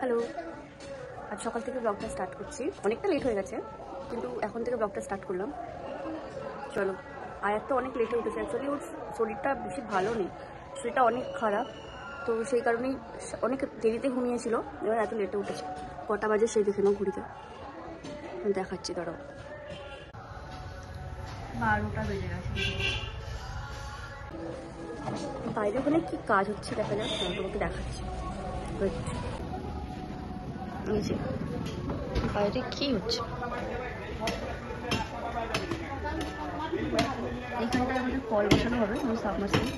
Hello, আজ সকাল থেকে ব্লগটা স্টার্ট করছি। অনেকটা লেট হয়ে গেছে, কিন্তু এখন থেকে ব্লগটা স্টার্ট করলাম। চলো, আয়াত তো অনেক লেটে উঠেছে। অ্যাকচুয়ালি ওর শরীরটা বেশি ভালো নেই, শরীরটা অনেক খারাপ, তো সেই কারণেই অনেক দেরিতে ঘুমিয়েছিল। এবার এত লেটে উঠেছে। কটা বাজে সেই দেখে নাও ঘুরিতে, দেখাচ্ছি। দাঁড়াও, 12টা বেজে গেছে। বাইরে ওখানে কি কাজ হচ্ছে দেখা যাক, তোমাকে দেখাচ্ছি। বাইরে কি হচ্ছে? এখানটায় আমাদের কল বসানো হবে, সাবমার্সিবল,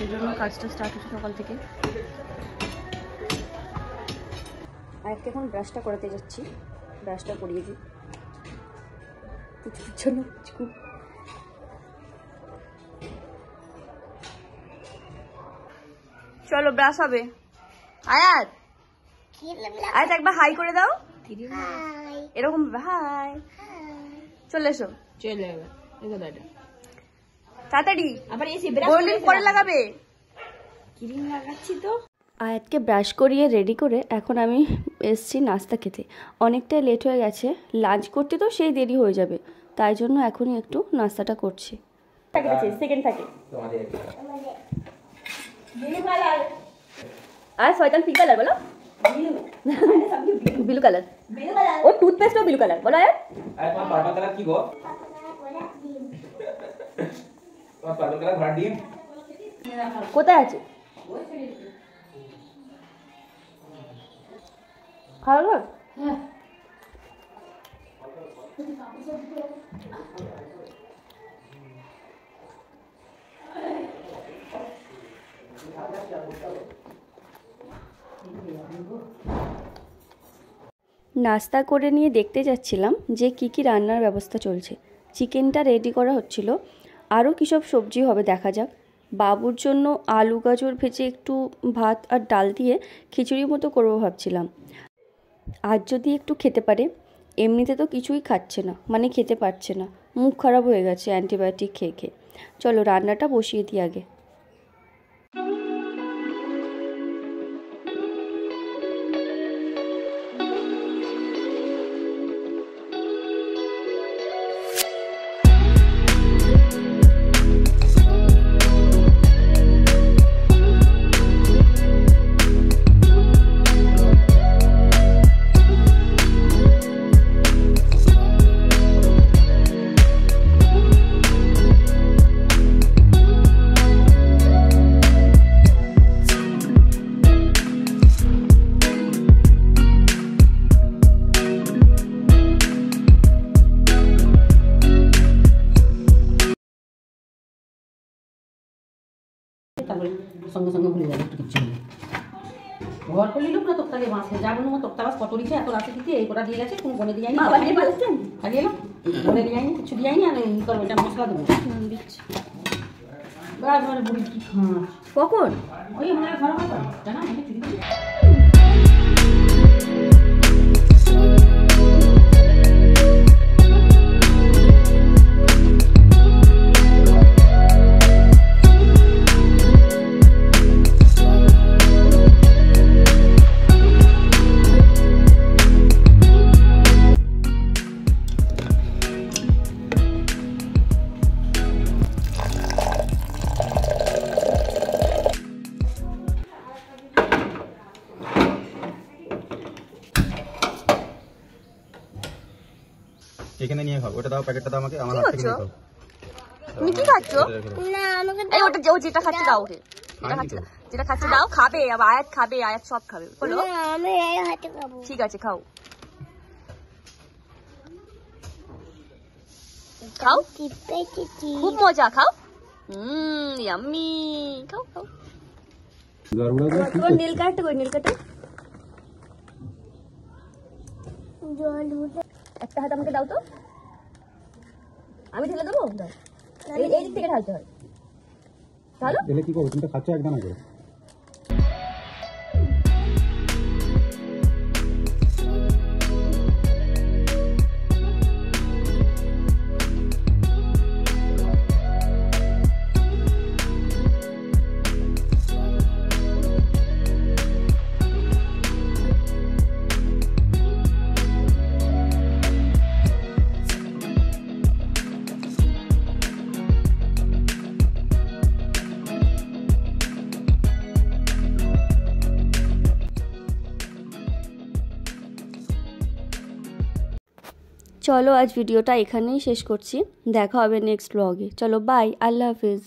এই জন্য কাজটা স্টার্ট হচ্ছে সকাল থেকে। আর একটা এখন ব্রাশটা করাতে যাচ্ছি, ব্রাশটা করিয়ে দিই কিছুর জন্য। চলো ব্রাশ হবে। আয়াত, আয়াত একবার হাই করে দাও। এরকম হাই। চলে এসো, চলে তাড়াতাড়ি। আবার এসে গোল্ডেন পরে লাগাবে। ক্রিম লাগাচ্ছি তো। আয়াতকে ব্রাশ করিয়ে রেডি করে এখন আমি এসছি নাস্তা খেতে। অনেকটাই লেট হয়ে গেছে, লাঞ্চ করতে তো সেই দেরি হয়ে যাবে, তাই জন্য এখনই একটু নাস্তাটা করছি। সেকেন্ড থাকে আর শয়তান পিঙ্ক কালার বলো, ব্লু কালার। ও টুথপেস্টও ব্লু কালার বলো। আয়াত তোমার পার্পল কালার কি গো? তোমার পার্পল কালার ঘোড়ার ডিম কোথায় আছে? খাওয়া হলো? হ্যাঁ। নাস্তা করে নিয়ে দেখতে যাচ্ছিলাম যে কি কি রান্নার ব্যবস্থা চলছে। চিকেনটা রেডি করা হচ্ছিল, আরও কী সব সবজি হবে দেখা যাক। বাবুর জন্য আলু গাজর ভেজে একটু ভাত আর ডাল দিয়ে খিচুড়ির মতো করবো ভাবছিলাম। আজ যদি একটু খেতে পারে, এমনিতে তো কিছুই খাচ্ছে না, মানে খেতে পারছে না, মুখ খারাপ হয়ে গেছে অ্যান্টিবায়োটিক খেয়ে খেয়ে। চলো রান্নাটা বসিয়ে দিই আগে। সঙ্গে সঙ্গে ভুলে যাবে একটু কিছু ঘর করে নিল পুরো তক্তাকে বাঁশ যার মতো তক্তা বাস কত দিচ্ছে এত রাতে দিতে এই কটা দিয়ে গেছে কোনো বনে দিয়ে যায়নি খালি এলো বনে দিয়ে যায়নি কিছু দিয়ে যায়নি। আর ই করবো এটা মশলা দেবো দিচ্ছি ঘরে বুড়ি কি কখন ওই আমাদের ঘরে হয় জানা চুরি এখানে নিয়ে খাও। ওটা দাও, প্যাকেটটা দাও আমাকে, আমার হাত থেকে নিয়ে খাও। তুমি কি খাচ্ছ? না আমাকে এই ওটা যেটা খাচ্ছে দাও ওকে। যেটা খাচ্ছে দাও, খাবে। আবার আয়াত খাবে, আয়াত সব খাবে। বলো না আমি এই হাতে খাবো। ঠিক আছে খাও খাও, খুব মজা। খাও, ইয়াম্মি। খাও খাও। নীল কাটতে কই, নীল কাটে একটা হাত আমাকে দাও তো, আমি ঢেলে দেবো। এই দিক থেকে ঢালতে হয়। তাহলে কি করবো? তুমি তো খাচ্ছ একদম করে। চলো আজ ভিডিওটা এখানেই শেষ করছি, দেখা হবে নেক্সট ব্লগে। চলো বাই, আল্লাহ হাফিজ।